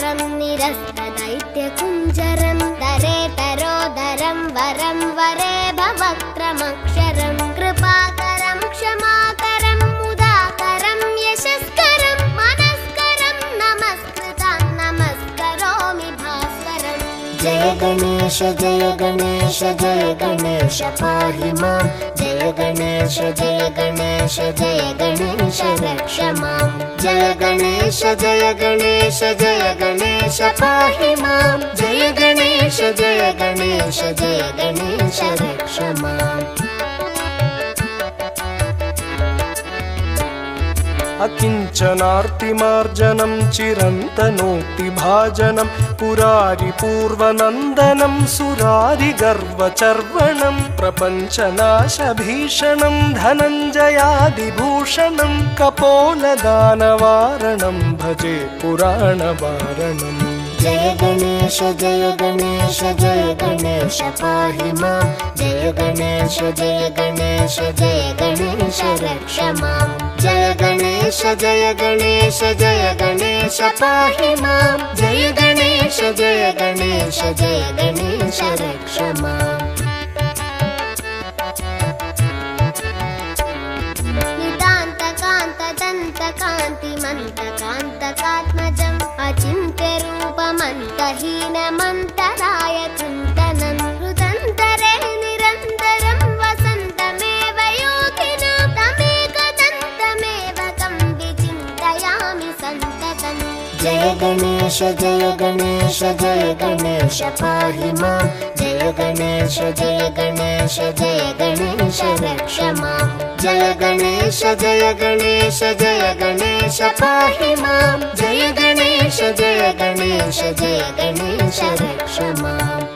निरस्तरं निरस्तदैत्यकुञ्जरं तरेतरोदरं वरं वरे भवक्त्रमक्षरं कृपाकरं क्षमाकरं मुदाकरं यशस्करं मनस्करं नमस्कृतं नमस्करोमि भास्करम्। जय गणेश जय गणेश जय गणेश पाहि मां। जय गणेश जय गणेश जय गणेश रक्ष मां। जय गणेश जय गणेश जय गणेश पाहि मां। जय गणेश जय गणेश जय गणेश रक्ष माम्। अकिञ्चनार्तिमार्जनं चिरन्तनोक्तिभाजनं पुरारिपूर्वनन्दनं सुरारिगर्वचर्वणं प्रपञ्चनाशभीषणं धनञ्जयादिभूषणं कपोलदानवारणं भजे पुराणवारणम्। जय गणेश जय गणेश जय गणेश पाहि मां। जय गणेश जय गणेश जय गणेश रक्ष मां। जय गणेश जय गणेश जय गणेश पाहि मां। जय गणेश जय गणेश जय गणेश रक्ष मां। नितान्तकान्तदन्तकान्तिमन्तकान्तकात्मजम् अचिन्त्यरूपमन्तहीनमन्तराय चिन्तनं हृदन्तरे निरन्तरं वसन्तमेव योगिनं तमेकदन्तमेव तं विचिन्तयामि सन्ततम्। जय गणेश जय गणेश जय गणेश पाहि मां। जय गणेश जय गणेश जय गणेश रक्ष मां। जय गणेश जय गणेश जय गणेश पाहि मां। जय गणेश जय गणेश जय गणेश रक्ष माम्।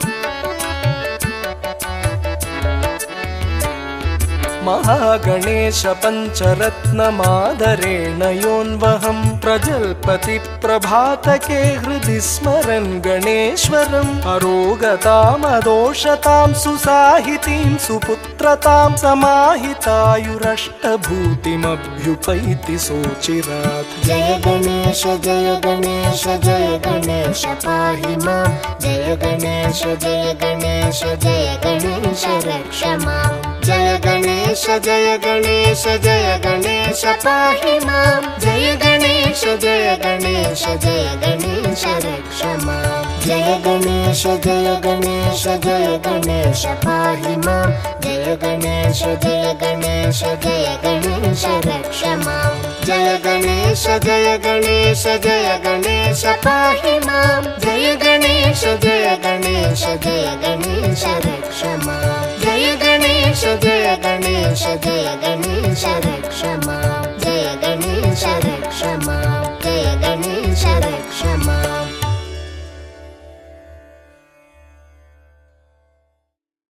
महागणेश पञ्चरत्नमादरेण योऽन्वहं प्रजल्पति प्रभातके हृदि स्मरन् गणेश्वरम्। अरोगतामदोषतां सुसाहितीं सुपुत्रतां समाहितायुरष्टभूतिमभ्युपैति सोचिरात्। जय गणेश जय गणेश जय गणेश पाहि मां। जय गणेश जय गणेश जय गणेश रक्ष मां। जय गणेश जय गणेश जय गणेश पाहि मां। जय गणेश जय गणेश जय गणेश रक्ष मां। जय गणेश जय गणेश जय गणेश पाहि मां। जय गणेश जय गणेश जय गणेश रक्ष मां। जय गणेश जय गणेश जय गणेश पाहि मां। जय गणेश जय गणेश जय गणेश रक्ष मां। जय गणेश जय गणेश जय गणेश